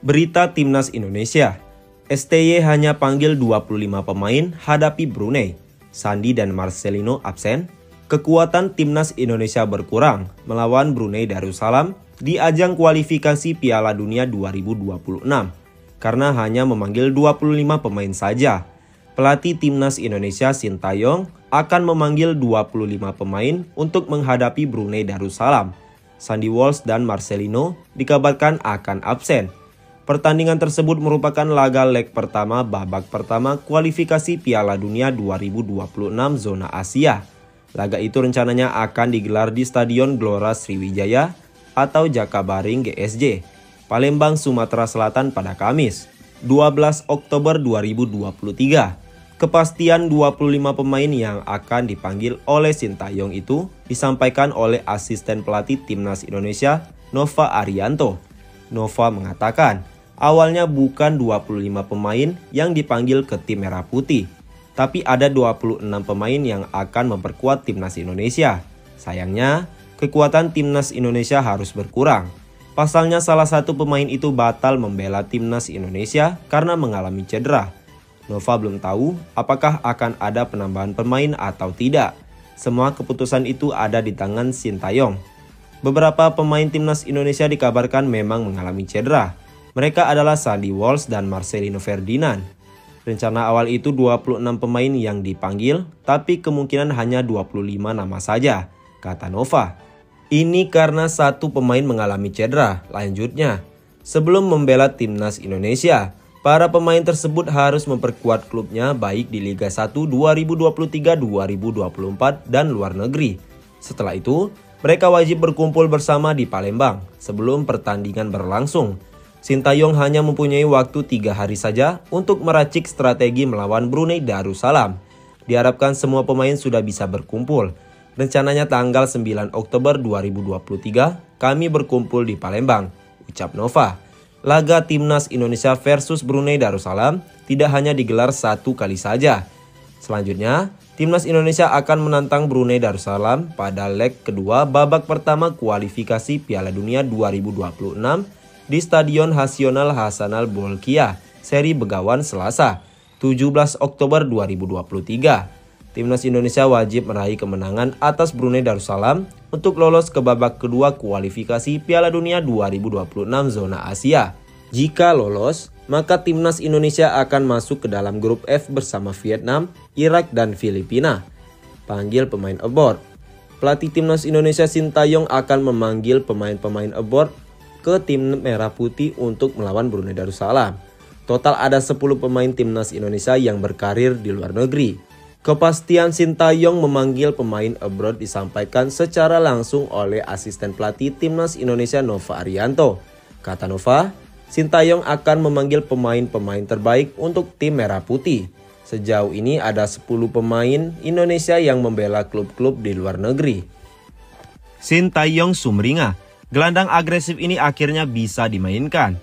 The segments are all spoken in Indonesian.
Berita Timnas Indonesia. STY hanya panggil 25 pemain hadapi Brunei. Sandi dan Marcelino absen. Kekuatan Timnas Indonesia berkurang melawan Brunei Darussalam di ajang kualifikasi Piala Dunia 2026 karena hanya memanggil 25 pemain saja. Pelatih Timnas Indonesia Sintayong akan memanggil 25 pemain untuk menghadapi Brunei Darussalam. Sandy Walsh dan Marcelino dikabarkan akan absen. Pertandingan tersebut merupakan laga leg pertama babak pertama kualifikasi Piala Dunia 2026 zona Asia. Laga itu rencananya akan digelar di Stadion Gelora Sriwijaya atau Jakabaring GSJ, Palembang, Sumatera Selatan pada Kamis, 12 Oktober 2023. Kepastian 25 pemain yang akan dipanggil oleh Sintayong itu disampaikan oleh asisten pelatih Timnas Indonesia, Nova Arianto. Nova mengatakan, awalnya bukan 25 pemain yang dipanggil ke tim Merah Putih, tapi ada 26 pemain yang akan memperkuat Timnas Indonesia. Sayangnya, kekuatan Timnas Indonesia harus berkurang. Pasalnya salah satu pemain itu batal membela Timnas Indonesia karena mengalami cedera. Nova belum tahu apakah akan ada penambahan pemain atau tidak. Semua keputusan itu ada di tangan Sintayong. Beberapa pemain Timnas Indonesia dikabarkan memang mengalami cedera. Mereka adalah Sandy Walsh dan Marcelino Ferdinand. Rencana awal itu 26 pemain yang dipanggil, tapi kemungkinan hanya 25 nama saja, kata Nova. Ini karena satu pemain mengalami cedera. Lanjutnya, sebelum membela Timnas Indonesia, para pemain tersebut harus memperkuat klubnya baik di Liga 1 2023-2024 dan luar negeri. Setelah itu, mereka wajib berkumpul bersama di Palembang sebelum pertandingan berlangsung. Sintayong hanya mempunyai waktu 3 hari saja untuk meracik strategi melawan Brunei Darussalam. Diharapkan semua pemain sudah bisa berkumpul. Rencananya tanggal 9 Oktober 2023 kami berkumpul di Palembang, ucap Nova. Laga Timnas Indonesia versus Brunei Darussalam tidak hanya digelar satu kali saja. Selanjutnya, Timnas Indonesia akan menantang Brunei Darussalam pada leg kedua babak pertama kualifikasi Piala Dunia 2026 di Stadion Nasional Hasanal Bolkiah, Seri Begawan, Selasa, 17 Oktober 2023. Timnas Indonesia wajib meraih kemenangan atas Brunei Darussalam untuk lolos ke babak kedua kualifikasi Piala Dunia 2026 zona Asia. Jika lolos, maka Timnas Indonesia akan masuk ke dalam grup F bersama Vietnam, Irak, dan Filipina. Panggil pemain abroad. Pelatih Timnas Indonesia Sintayong akan memanggil pemain-pemain abroad ke tim Merah Putih untuk melawan Brunei Darussalam. Total ada 10 pemain Timnas Indonesia yang berkarir di luar negeri. Kepastian Sintayong memanggil pemain abroad disampaikan secara langsung oleh asisten pelatih Timnas Indonesia Nova Arianto. Kata Nova, Sintayong akan memanggil pemain-pemain terbaik untuk tim Merah Putih. Sejauh ini ada 10 pemain Indonesia yang membela klub-klub di luar negeri. Sintayong sumringah. Gelandang agresif ini akhirnya bisa dimainkan.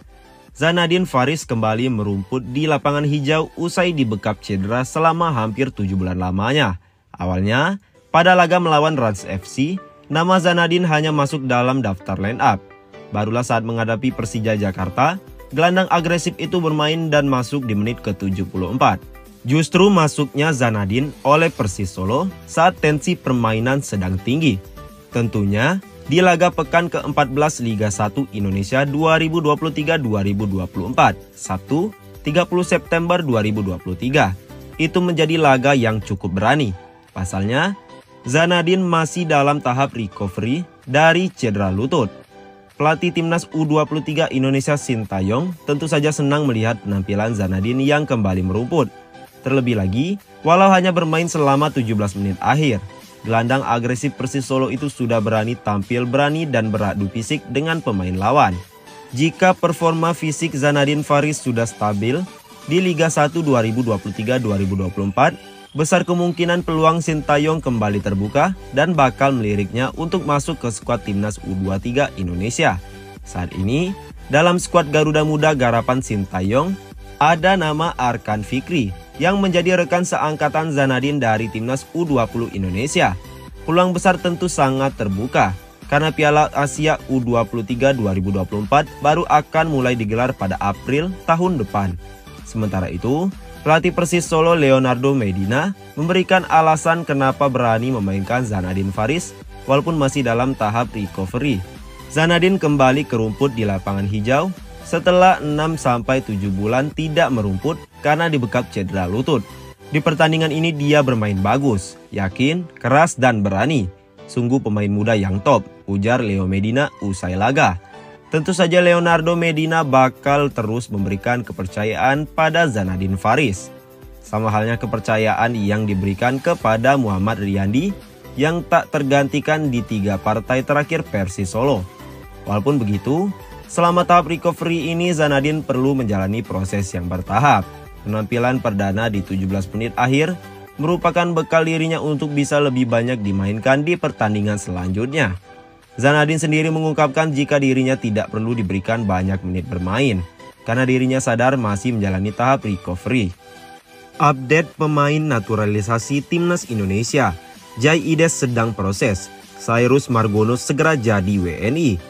Zanadin Faris kembali merumput di lapangan hijau usai dibekap cedera selama hampir 7 bulan lamanya. Awalnya, pada laga melawan Rans FC, nama Zanadin hanya masuk dalam daftar line up. Barulah saat menghadapi Persija Jakarta, gelandang agresif itu bermain dan masuk di menit ke-74. Justru masuknya Zanadin oleh Persis Solo saat tensi permainan sedang tinggi. Tentunya, di laga pekan ke-14 Liga 1 Indonesia 2023-2024, Sabtu 30 September 2023. Itu menjadi laga yang cukup berani. Pasalnya, Zanadin masih dalam tahap recovery dari cedera lutut. Pelatih Timnas U23 Indonesia Sintayong tentu saja senang melihat penampilan Zanadin yang kembali merumput. Terlebih lagi, walau hanya bermain selama 17 menit akhir, gelandang agresif Persis Solo itu sudah berani tampil berani dan beradu fisik dengan pemain lawan. Jika performa fisik Zanadin Faris sudah stabil di Liga 1 2023-2024, besar kemungkinan peluang Sintayong kembali terbuka dan bakal meliriknya untuk masuk ke skuad Timnas U23 Indonesia. Saat ini, dalam skuad Garuda Muda garapan Sintayong, ada nama Arkan Fikri yang menjadi rekan seangkatan Zanadin dari Timnas U20 Indonesia. Peluang besar tentu sangat terbuka. karena Piala Asia U23 2024 baru akan mulai digelar pada April tahun depan. Sementara itu, pelatih Persis Solo Leonardo Medina memberikan alasan kenapa berani memainkan Zanadin Faris walaupun masih dalam tahap recovery. Zanadin kembali ke rumput di lapangan hijau setelah 6-7 bulan tidak merumput karena dibekap cedera lutut. Di pertandingan ini dia bermain bagus, yakin, keras dan berani. Sungguh pemain muda yang top, ujar Leo Medina usai laga. Tentu saja Leonardo Medina bakal terus memberikan kepercayaan pada Zanadin Faris. Sama halnya kepercayaan yang diberikan kepada Muhammad Riyandi yang tak tergantikan di 3 partai terakhir Persis Solo. Walaupun begitu, selama tahap recovery ini Zanadin perlu menjalani proses yang bertahap. Penampilan perdana di 17 menit akhir merupakan bekal dirinya untuk bisa lebih banyak dimainkan di pertandingan selanjutnya. Zanadin sendiri mengungkapkan jika dirinya tidak perlu diberikan banyak menit bermain, karena dirinya sadar masih menjalani tahap recovery. Update pemain naturalisasi Timnas Indonesia, Jai Ides sedang proses, Cyrus Margono segera jadi WNI.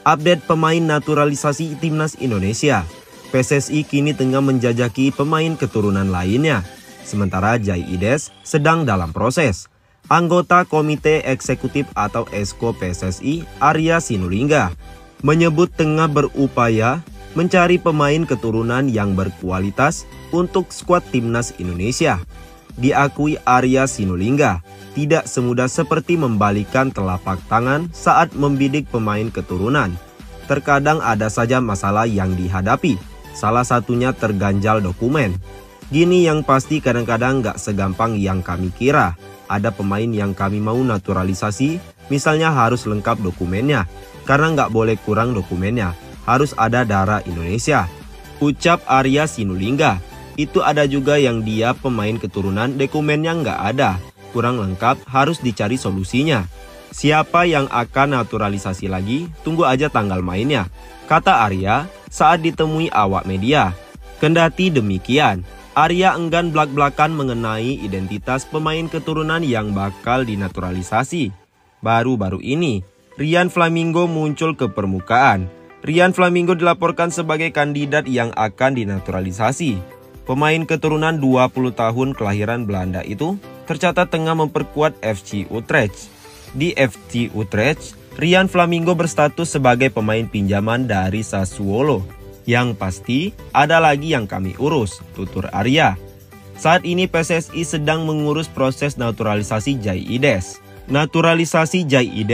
Update pemain naturalisasi Timnas Indonesia, PSSI kini tengah menjajaki pemain keturunan lainnya, sementara Jai Ides sedang dalam proses. Anggota Komite Eksekutif atau Esko PSSI, Arya Sinulinga, menyebut tengah berupaya mencari pemain keturunan yang berkualitas untuk skuad Timnas Indonesia. Diakui Arya Sinulinga, tidak semudah seperti membalikan telapak tangan saat membidik pemain keturunan. Terkadang ada saja masalah yang dihadapi. Salah satunya terganjal dokumen. Gini yang pasti kadang-kadang gak segampang yang kami kira. Ada pemain yang kami mau naturalisasi, misalnya harus lengkap dokumennya. Karena gak boleh kurang dokumennya, harus ada darah Indonesia. Ucap Arya Sinulinga. Itu ada juga yang dia pemain keturunan dokumennya gak ada. Kurang lengkap, harus dicari solusinya. Siapa yang akan naturalisasi lagi, tunggu aja tanggal mainnya, kata Arya saat ditemui awak media. Kendati demikian, Arya enggan blak-blakan mengenai identitas pemain keturunan yang bakal dinaturalisasi. Baru-baru ini, Rian Flamingo muncul ke permukaan. Rian Flamingo dilaporkan sebagai kandidat yang akan dinaturalisasi. Pemain keturunan 20 tahun kelahiran Belanda itu tercatat tengah memperkuat FC Utrecht. Di FC Utrecht, Rian Flamingo berstatus sebagai pemain pinjaman dari Sassuolo. Yang pasti, ada lagi yang kami urus, tutur Arya. Saat ini PSSI sedang mengurus proses naturalisasi Jai Ides. Naturalisasi Jai Ides